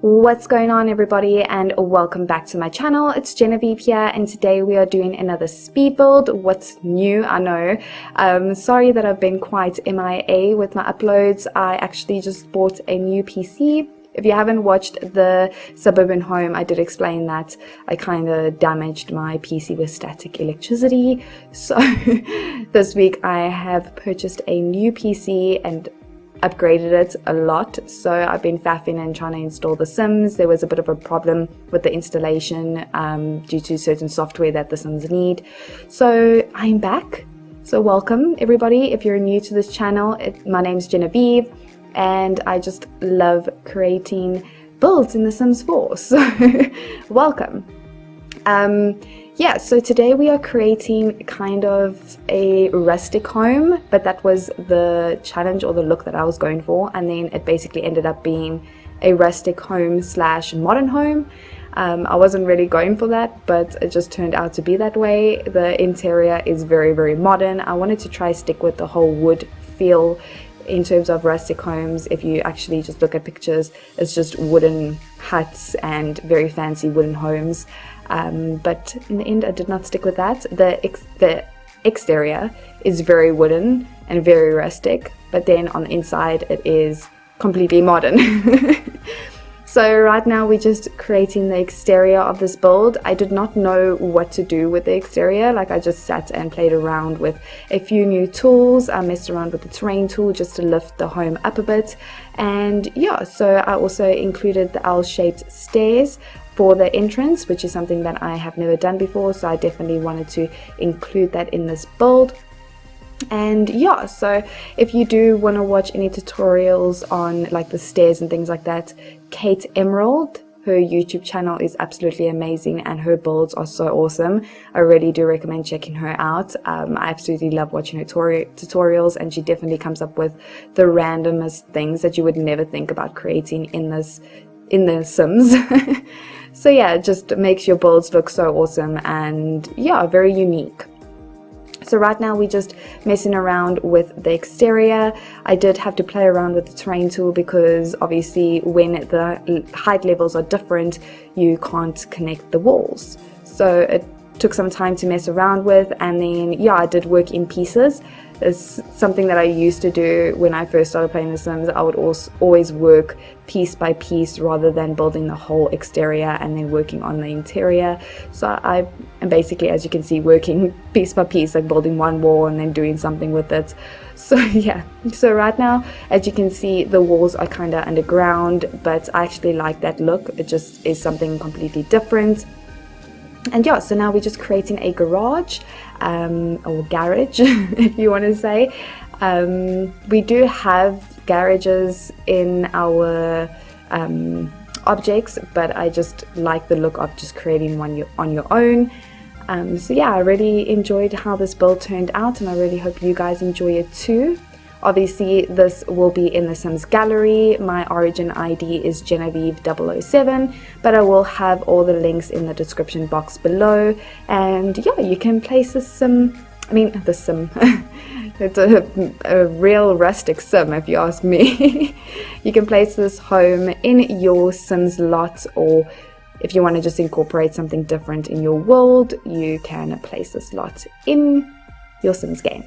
What's going on, everybody, and welcome back to my channel. It's Genevieve here, and today we are doing another speed build. What's new? I know. Sorry that I've been quite MIA with my uploads. I actually just bought a new PC. If you haven't watched the suburban home, I did explain that I kind of damaged my PC with static electricity. So this week I have purchased a new PC and upgraded it a lot. So I've been faffing and trying to install The Sims. There was a bit of a problem with the installation due to certain software that The Sims need. So I'm back. So welcome, everybody. If you're new to this channel, my name's Genevieve, and I just love creating builds in The Sims 4. So welcome. Yeah, so today we are creating kind of a rustic home, but that was the challenge or the look that I was going for, and then it basically ended up being a rustic home slash modern home. I wasn't really going for that, but it just turned out to be that way. The interior is very, very modern. I wanted to try stick with the whole wood feel in terms of rustic homes. If you actually just look at pictures, it's just wooden huts and very fancy wooden homes. But in the end I did not stick with that. The exterior is very wooden and very rustic, but then on the inside it is completely modern. So right now we're just creating the exterior of this build. I did not know what to do with the exterior. Like, I just sat and played around with a few new tools. I messed around with the terrain tool just to lift the home up a bit. And yeah, so I also included the L-shaped stairs for the entrance, which is something that I have never done before, so I definitely wanted to include that in this build. And yeah, so if you do want to watch any tutorials on like the stairs and things like that, Kate Emerald, her YouTube channel is absolutely amazing and her builds are so awesome. I really do recommend checking her out. I absolutely love watching her tutorials, and she definitely comes up with the randomest things that you would never think about creating in the Sims. So yeah, it just makes your builds look so awesome and yeah, very unique. So right now we're just messing around with the exterior. I did have to play around with the terrain tool because obviously when the height levels are different, you can't connect the walls. So it took some time to mess around with, and then yeah, I did work in pieces. It's something that I used to do when I first started playing The Sims. I would always work piece by piece rather than building the whole exterior and then working on the interior. So I am basically, as you can see, working piece by piece, like building one wall and then doing something with it. So yeah, so right now, as you can see, the walls are kind of underground, but I actually like that look. It just is something completely different. And yeah, so now we're just creating a garage, or garage, if you want to say. We do have garages in our objects, but I just like the look of just creating one on your own. So yeah, I really enjoyed how this build turned out, and I really hope you guys enjoy it too. Obviously, this will be in the Sims gallery. My origin ID is Genevieve007, but I will have all the links in the description box below. And yeah, you can place the Sim. It's a real rustic Sim, if you ask me. You can place this home in your Sims lot, or if you want to just incorporate something different in your world, you can place this lot in your Sims game.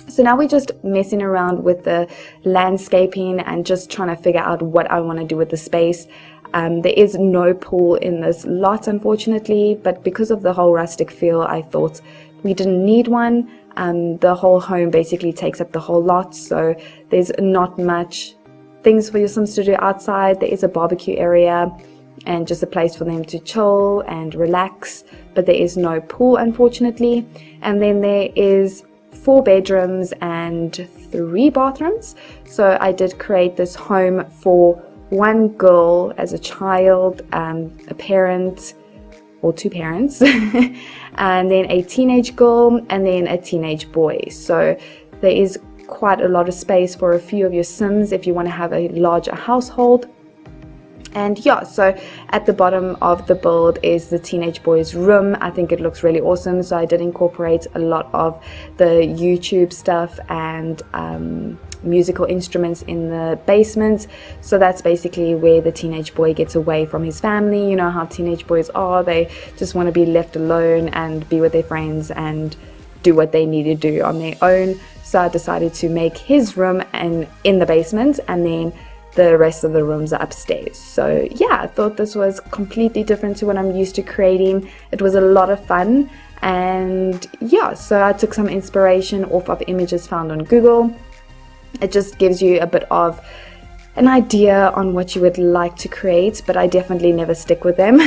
So now we're just messing around with the landscaping and just trying to figure out what I want to do with the space. There is no pool in this lot, unfortunately, but because of the whole rustic feel, I thought we didn't need one. The whole home basically takes up the whole lot, so there's not much things for your Sims to do outside. There is a barbecue area and just a place for them to chill and relax, but there is no pool, unfortunately. And then there is 4 bedrooms and 3 bathrooms. So I did create this home for one girl as a child, a parent or 2 parents, and then a teenage girl, and then a teenage boy. So there is quite a lot of space for a few of your Sims if you want to have a larger household. And yeah, so at the bottom of the build is the teenage boy's room. I think it looks really awesome, so I did incorporate a lot of the YouTube stuff and musical instruments in the basement. So that's basically where the teenage boy gets away from his family. You know how teenage boys are, they just want to be left alone and be with their friends and do what they need to do on their own. So I decided to make his room in the basement, and then the rest of the rooms are upstairs. So yeah, I thought this was completely different to what I'm used to creating. It was a lot of fun, and yeah, so I took some inspiration off of images found on Google. It just gives you a bit of an idea on what you would like to create, but I definitely never stick with them.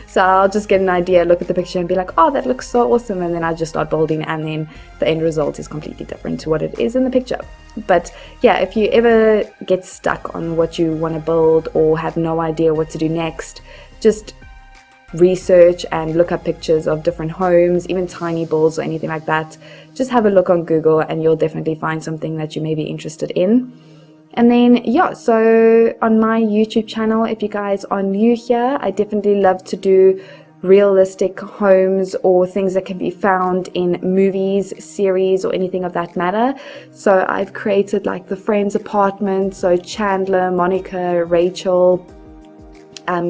So I'll just get an idea, look at the picture and be like, oh, that looks so awesome, and then I just start building, and then the end result is completely different to what it is in the picture. But yeah, if you ever get stuck on what you want to build or have no idea what to do next, just research and look up pictures of different homes, even tiny builds or anything like that. Just have a look on Google and you'll definitely find something that you may be interested in. And then yeah, so on my YouTube channel, if you guys are new here, I definitely love to do realistic homes or things that can be found in movies, series, or anything of that matter. So I've created like the Friends apartment, so Chandler, Monica, Rachel,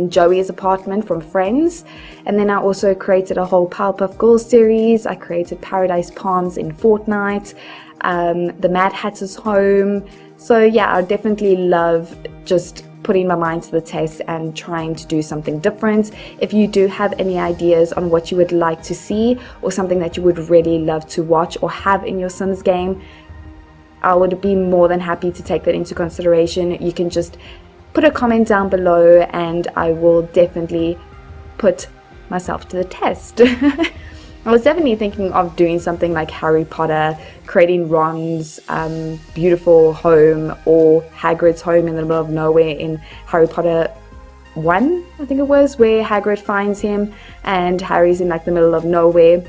Joey's apartment from Friends. And then I also created a whole Powerpuff Girls series. I created Paradise Palms in Fortnite, the Mad Hatter's home. So yeah, I definitely love just putting my mind to the test and trying to do something different. If you do have any ideas on what you would like to see or something that you would really love to watch or have in your Sims game, I would be more than happy to take that into consideration. You can just put a comment down below and I will definitely put myself to the test. I was definitely thinking of doing something like Harry Potter, creating Ron's beautiful home, or Hagrid's home in the middle of nowhere in Harry Potter 1, I think it was, where Hagrid finds him and Harry's in like the middle of nowhere.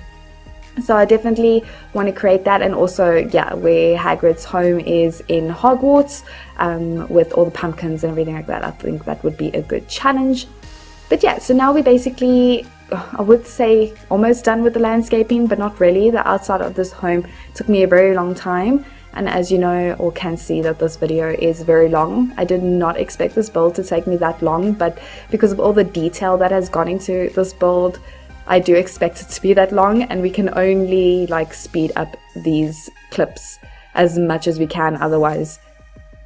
So I definitely want to create that, and also yeah, where Hagrid's home is in Hogwarts, with all the pumpkins and everything like that. I think that would be a good challenge. But yeah, so now we basically, I would say, almost done with the landscaping, but not really. The outside of this home took me a very long time, and as you know or can see that this video is very long. I did not expect this build to take me that long, but because of all the detail that has gone into this build, I do expect it to be that long, and we can only like speed up these clips as much as we can, otherwise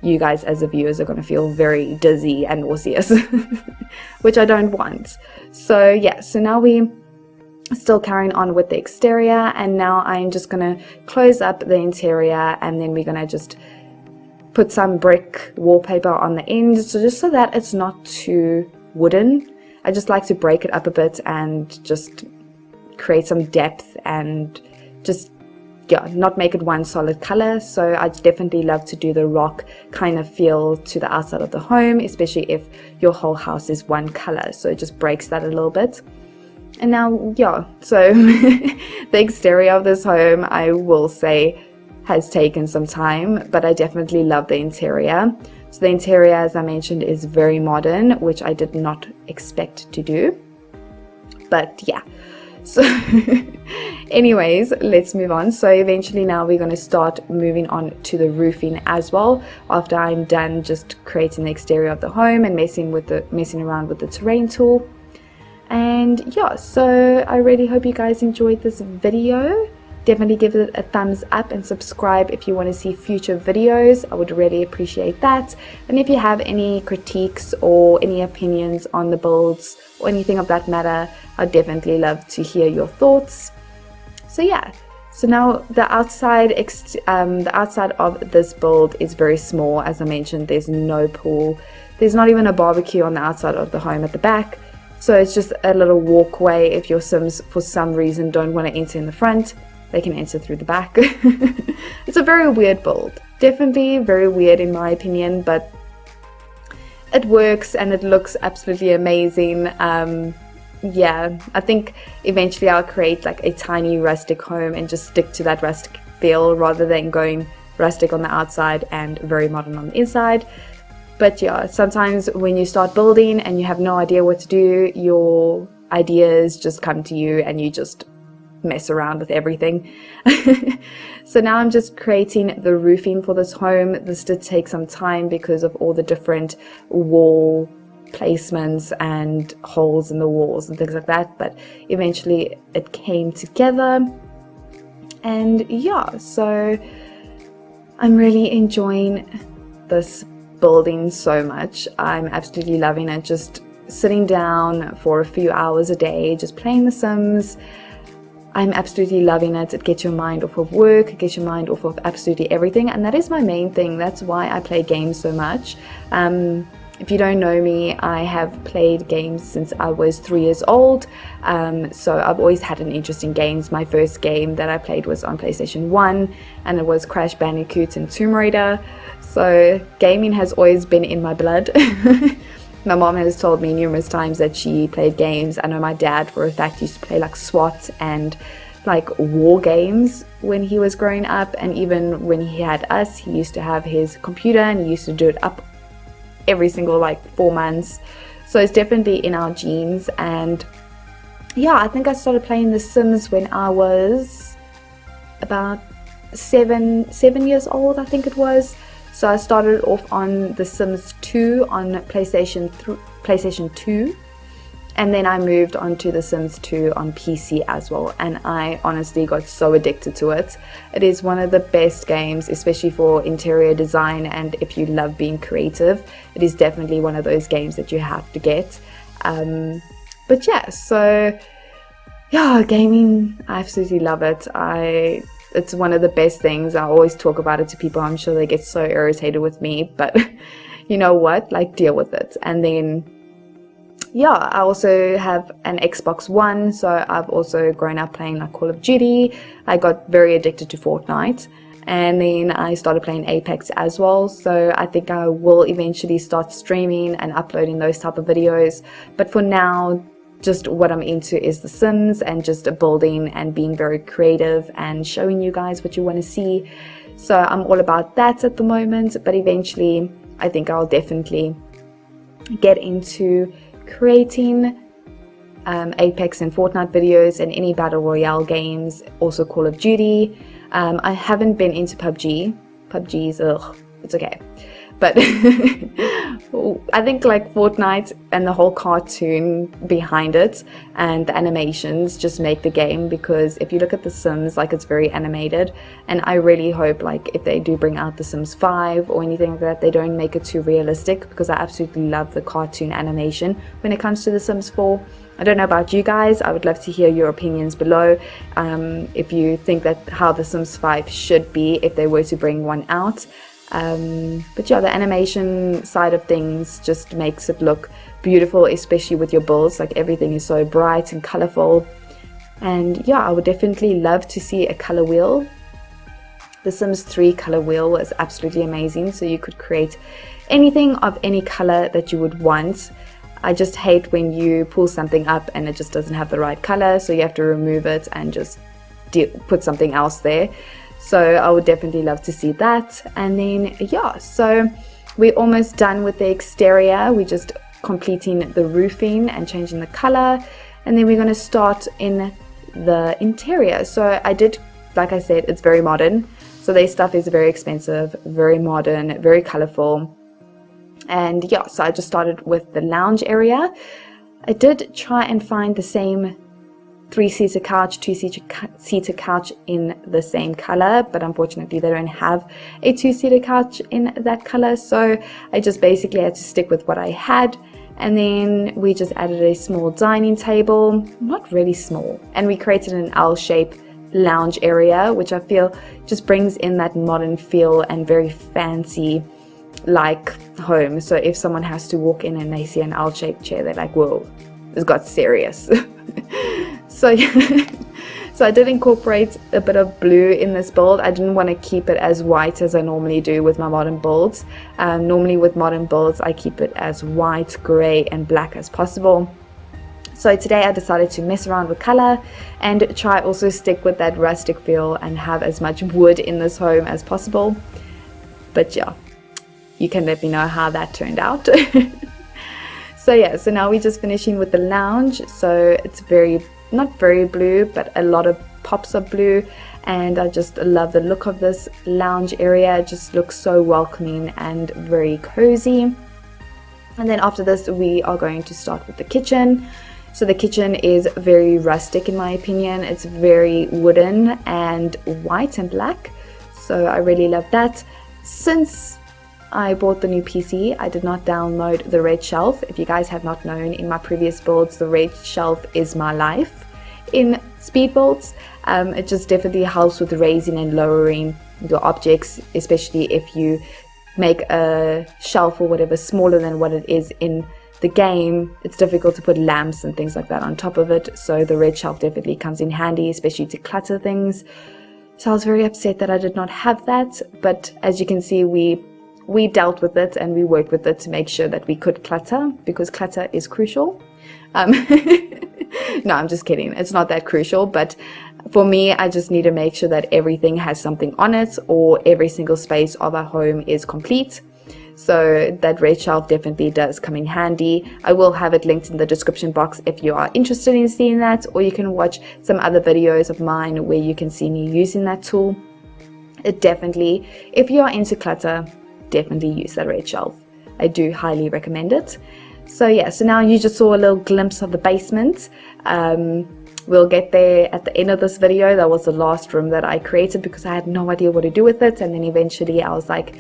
you guys as the viewers are going to feel very dizzy and nauseous, which I don't want. So yeah, so now we still carrying on with the exterior, and now I'm just going to close up the interior, and then we're going to just put some brick wallpaper on the end, so just so that it's not too wooden. I just like to break it up a bit and just create some depth and just, yeah, not make it one solid color. So I definitely love to do the rock kind of feel to the outside of the home, especially if your whole house is one color. So it just breaks that a little bit. And now, yeah, so the exterior of this home, I will say, has taken some time, but I definitely love the interior. So the interior, as I mentioned, is very modern, which I did not expect to do. But yeah, so anyways, let's move on. So eventually now we're going to start moving on to the roofing as well, after I'm done just creating the exterior of the home and messing around with the terrain tool. And yeah, so I really hope you guys enjoyed this video. Definitely give it a thumbs up and subscribe if you want to see future videos. I would really appreciate that. And if you have any critiques or any opinions on the builds or anything of that matter, I'd definitely love to hear your thoughts. So yeah, so now the outside of this build is very small. As I mentioned, there's no pool. There's not even a barbecue on the outside of the home at the back. So it's just a little walkway. If your Sims for some reason don't want to enter in the front, they can enter through the back. It's a very weird build. Definitely very weird in my opinion, but it works and it looks absolutely amazing. Yeah, I think eventually I'll create like a tiny rustic home and just stick to that rustic feel rather than going rustic on the outside and very modern on the inside. But yeah, sometimes when you start building and you have no idea what to do, your ideas just come to you and you just mess around with everything. So now I'm just creating the roofing for this home. This did take some time because of all the different wall placements and holes in the walls and things like that, but eventually it came together. And yeah, so I'm really enjoying this building so much. I'm absolutely loving it. Just sitting down for a few hours a day, just playing The Sims. I'm absolutely loving it. It gets your mind off of work, it gets your mind off of absolutely everything, and that is my main thing. That's why I play games so much. If you don't know me, I have played games since I was 3 years old, so I've always had an interest in games. My first game that I played was on PlayStation 1, and it was Crash Bandicoot and Tomb Raider, so gaming has always been in my blood. My mom has told me numerous times that she played games. I know my dad, for a fact, used to play like SWAT and like war games when he was growing up, and even when he had us, he used to have his computer and he used to do it up every single like 4 months. So it's definitely in our genes. And yeah, I think I started playing The Sims when I was about seven years old, I think it was. So I started off on The Sims 2 on PlayStation 2, and then I moved on to The Sims 2 on PC as well, and I honestly got so addicted to it. It is one of the best games, especially for interior design, and if you love being creative, it is definitely one of those games that you have to get. But yeah, so yeah, gaming, I absolutely love it. It's one of the best things. I always talk about it to people. I'm sure they get so irritated with me, but you know what, like, deal with it. And then yeah, I also have an Xbox One, so I've also grown up playing like Call of Duty. I got very addicted to Fortnite, and then I started playing Apex as well. So I think I will eventually start streaming and uploading those type of videos, but for now, just what I'm into is The Sims and just building and being very creative and showing you guys what you want to see. So I'm all about that at the moment, but eventually I think I'll definitely get into creating Apex and Fortnite videos and any battle royale games, also Call of Duty. I haven't been into PUBG. PUBG's it's okay, but I think like Fortnite and the whole cartoon behind it and the animations just make the game, because if you look at The Sims, like, it's very animated, and I really hope like if they do bring out The Sims 5 or anything like that, they don't make it too realistic, because I absolutely love the cartoon animation when it comes to The Sims 4. I don't know about you guys. I would love to hear your opinions below, if you think that how The Sims 5 should be if they were to bring one out. But yeah, the animation side of things just makes it look beautiful, especially with your builds. Like, everything is so bright and colorful, and yeah, I would definitely love to see a color wheel. The Sims 3 color wheel was absolutely amazing, so you could create anything of any color that you would want. I just hate when you pull something up and it just doesn't have the right color, so you have to remove it and just put something else there. So I would definitely love to see that. And then yeah, so we're almost done with the exterior. We're just completing the roofing and changing the color, and then we're going to start in the interior. So I did, like I said, it's very modern, so their stuff is very expensive, very modern, very colorful. And yeah, so I just started with the lounge area. I did try and find the same 3-seater couch, 2-seater couch in the same color, but unfortunately they don't have a 2-seater couch in that color, so I just basically had to stick with what I had. And then we just added a small dining table, not really small, and we created an L-shaped lounge area, which I feel just brings in that modern feel and very fancy like home. So if someone has to walk in and they see an L-shaped chair, they're like, whoa, this got serious. So so I did incorporate a bit of blue in this build. I didn't want to keep it as white as I normally do with my modern builds. Normally with modern builds I keep it as white, grey and black as possible. So today I decided to mess around with color and try also stick with that rustic feel and have as much wood in this home as possible. But yeah, you can let me know how that turned out. So yeah, so now we're just finishing with the lounge. So it's not very blue, but a lot of pops of blue, and I just love the look of this lounge area. It just looks so welcoming and very cozy. And then after this, we are going to start with the kitchen. So the kitchen is very rustic in my opinion. It's very wooden and white and black. So I really love that. Since I bought the new PC, I did not download the red shelf. If you guys have not known, in my previous builds, the red shelf is my life in speed builds. It just definitely helps with raising and lowering your objects, especially if you make a shelf or whatever smaller than what it is in the game. It's difficult to put lamps and things like that on top of it, so the red shelf definitely comes in handy, especially to clutter things. So I was very upset that I did not have that, but as you can see, we dealt with it and we worked with it to make sure that we could clutter, because clutter is crucial. No, I'm just kidding. It's not that crucial, but for me, I just need to make sure that everything has something on it, or every single space of our home is complete. So that red shelf definitely does come in handy. I will have it linked in the description box if you are interested in seeing that, or you can watch some other videos of mine where you can see me using that tool. It definitely, if you are into clutter, definitely use that red shelf. I do highly recommend it. So yeah, so now you just saw a little glimpse of the basement. We'll get there at the end of this video. That was the last room that I created because I had no idea what to do with it, and then eventually I was like,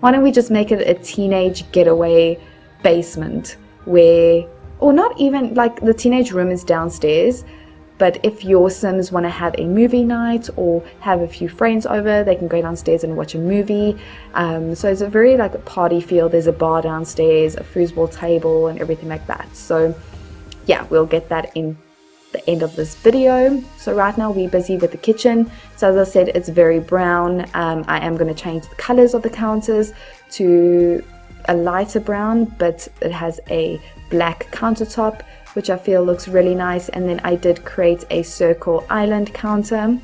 why don't we just make it a teenage getaway basement where, or not even, like the teenage room is downstairs, but if your Sims want to have a movie night or have a few friends over, they can go downstairs and watch a movie. So it's a very like a party feel. There's a bar downstairs, a foosball table and everything like that. So yeah, we'll get that in the end of this video. So right now we're busy with the kitchen. So as I said, it's very brown. I am going to change the colors of the counters to a lighter brown, but it has a black countertop, which I feel looks really nice. And then I did create a circle island counter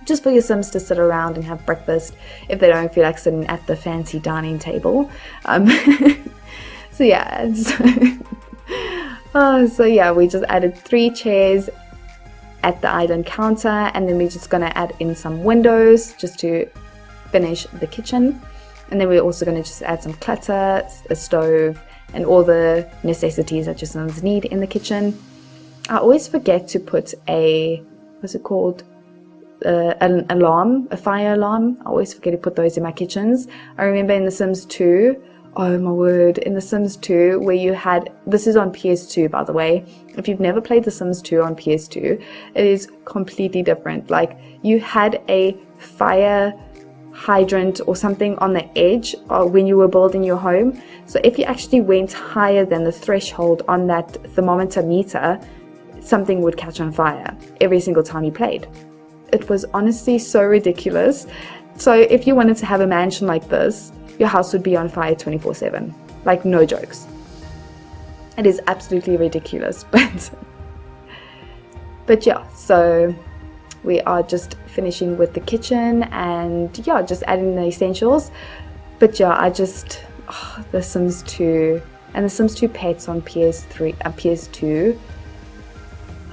just for your Sims to sit around and have breakfast if they don't feel like sitting at the fancy dining table. So yeah, so yeah, we just added 3 chairs at the island counter, and then we're just going to add in some windows just to finish the kitchen. And then we're also going to just add some clutter, a stove, and all the necessities that your Sims need in the kitchen. I always forget to put a, what's it called, an alarm, a fire alarm. I always forget to put those in my kitchens. I remember in The Sims 2, oh my word, in The Sims 2 where you had, this is on PS2 by the way, if you've never played The Sims 2 on PS2, it is completely different. Like you had a fire hydrant or something on the edge when you were building your home. So if you actually went higher than the threshold on that thermometer meter, something would catch on fire every single time you played. It was honestly so ridiculous. So if you wanted to have a mansion like this, your house would be on fire 24/7. Like no jokes. It is absolutely ridiculous, but yeah, so we are just finishing with the kitchen and yeah, just adding the essentials. But yeah, I just, The Sims 2 and The Sims 2 Pets on PS2.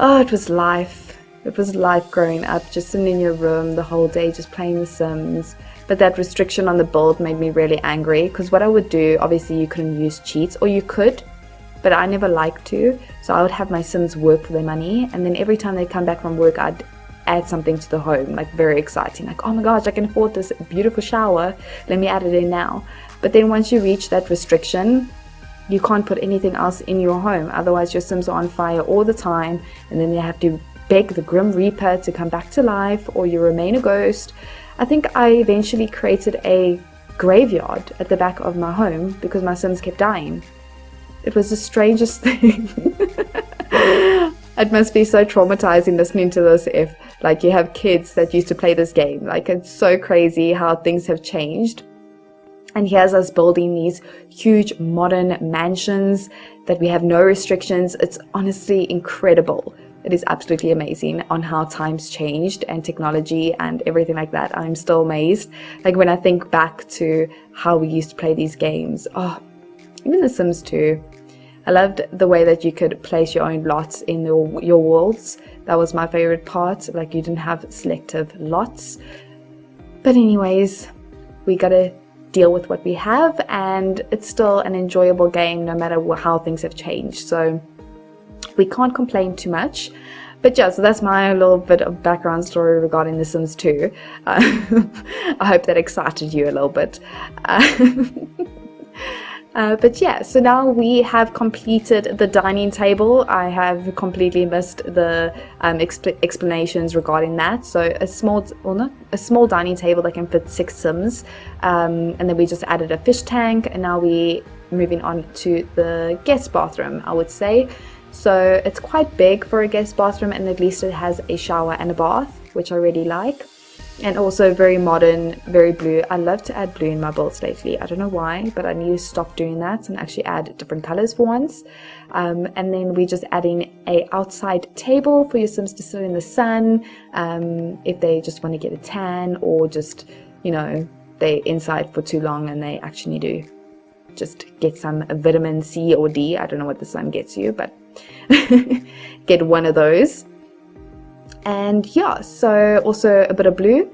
Oh, it was life. It was life growing up, just sitting in your room the whole day, just playing The Sims. But that restriction on the build made me really angry, because what I would do, obviously you couldn't use cheats, or you could, but I never liked to. So I would have my Sims work for their money, and then every time they come back from work, I'd add something to the home, like very exciting, like, oh my gosh, I can afford this beautiful shower, let me add it in now. But then once you reach that restriction, you can't put anything else in your home, otherwise your Sims are on fire all the time, and then you have to beg the Grim Reaper to come back to life, or you remain a ghost. I think I eventually created a graveyard at the back of my home because my Sims kept dying. It was the strangest thing. It must be so traumatizing listening to this if like you have kids that used to play this game. Like it's so crazy how things have changed. And here's us building these huge modern mansions that we have no restrictions. It's honestly incredible. It is absolutely amazing on how times changed and technology and everything like that. I'm still amazed. Like when I think back to how we used to play these games. Oh, even The Sims 2. I loved the way that you could place your own lots in your walls. That was my favorite part, like you didn't have selective lots. But anyways, we gotta deal with what we have, and it's still an enjoyable game no matter how things have changed, so we can't complain too much. But yeah, so that's my little bit of background story regarding The Sims 2. I hope that excited you a little bit. But yeah, so now we have completed the dining table. I have completely missed the explanations regarding that. So a small dining table that can fit 6 Sims, and then we just added a fish tank, and now we moving on to the guest bathroom, I would say. So it's quite big for a guest bathroom, and at least it has a shower and a bath, which I really like. And also very modern, very blue. I love to add blue in my builds lately. I don't know why, but I need to stop doing that and actually add different colors for once. And then we're just adding a outside table for your Sims to sit in the sun, if they just want to get a tan, or just, you know, they're inside for too long and they actually need to just get some vitamin C or D. I don't know what the sun gets you, but get one of those. And yeah, so also a bit of blue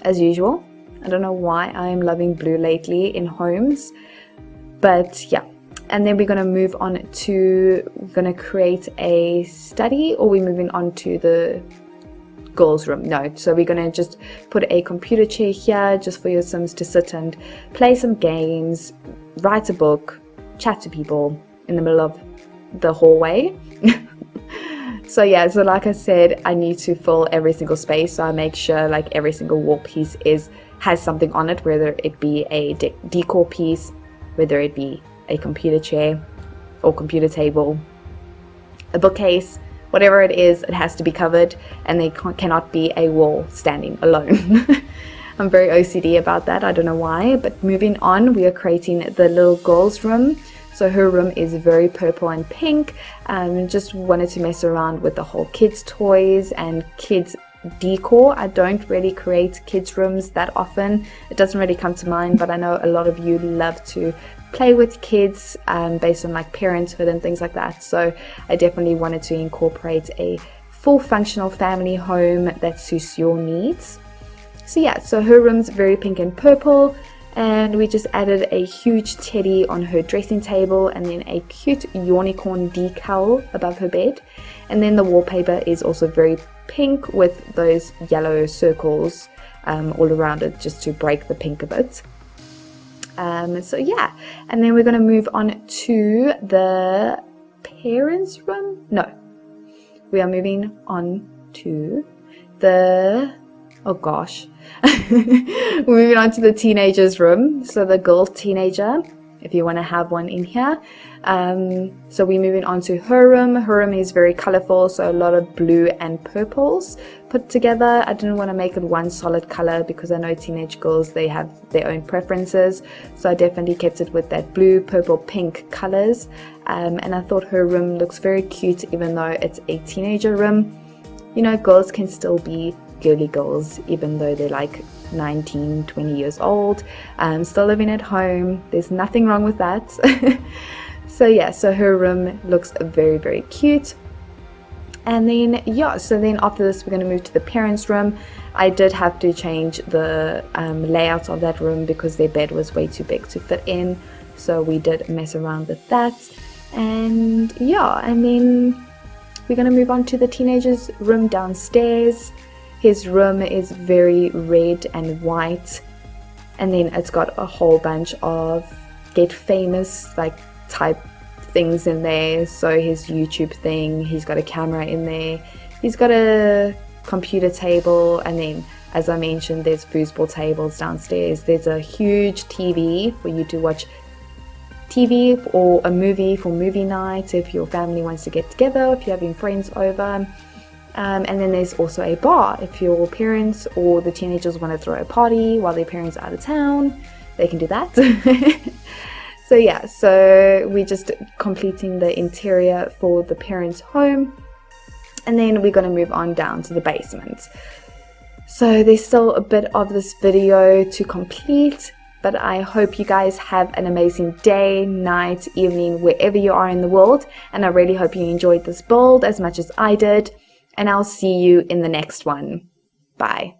as usual. I don't know why I'm loving blue lately in homes, but yeah. And then we're going to move on to, we're going to create a study, or we're moving on to the girls' room. No, so we're going to just put a computer chair here just for your Sims to sit and play some games, write a book, chat to people in the middle of the hallway. So yeah, so like I said, I need to fill every single space, so I make sure like every single wall piece has something on it, whether it be a decor piece, whether it be a computer chair or computer table, a bookcase, whatever it is, it has to be covered, and they cannot be a wall standing alone. I'm very OCD about that, I don't know why. But moving on, we are creating the little girl's room. So her room is very purple and pink. Just wanted to mess around with the whole kids toys and kids decor. I don't really create kids rooms that often. It doesn't really come to mind, but I know a lot of you love to play with kids based on like parenthood and things like that. So I definitely wanted to incorporate a full functional family home that suits your needs. So yeah, so her room's very pink and purple. And we just added a huge teddy on her dressing table, and then a cute unicorn decal above her bed. And then the wallpaper is also very pink with those yellow circles all around it, just to break the pink a bit. So yeah, and then we're going to move on to the parents' room. No, we are moving on to the, oh gosh, we're moving on to the teenagers' room. So the girl teenager, if you want to have one in here. So we're moving on to her room. Her room is very colorful, so a lot of blue and purples put together. I didn't want to make it one solid color because I know teenage girls, they have their own preferences. So I definitely kept it with that blue, purple, pink colors. And I thought her room looks very cute, even though it's a teenager room. You know, girls can still be girly girls, even though they're like 19, 20 years old, still living at home. There's nothing wrong with that. So yeah, so her room looks very, very cute. And then yeah, so then after this we're going to move to the parents' room. I did have to change the layout of that room because their bed was way too big to fit in, so we did mess around with that. And yeah, and then we're going to move on to the teenager's room downstairs. His room is very red and white, and then it's got a whole bunch of get famous like type things in there. So his YouTube thing, he's got a camera in there, he's got a computer table, and then as I mentioned, there's foosball tables downstairs. There's a huge TV for you to watch TV or a movie for movie night if your family wants to get together, if you're having friends over. And then there's also a bar if your parents or the teenagers want to throw a party while their parents are out of town, they can do that. So yeah, so we're just completing the interior for the parents' home, and then we're going to move on down to the basement. So there's still a bit of this video to complete, but I hope you guys have an amazing day, night, evening, wherever you are in the world, and I really hope you enjoyed this build as much as I did, and I'll see you in the next one. Bye.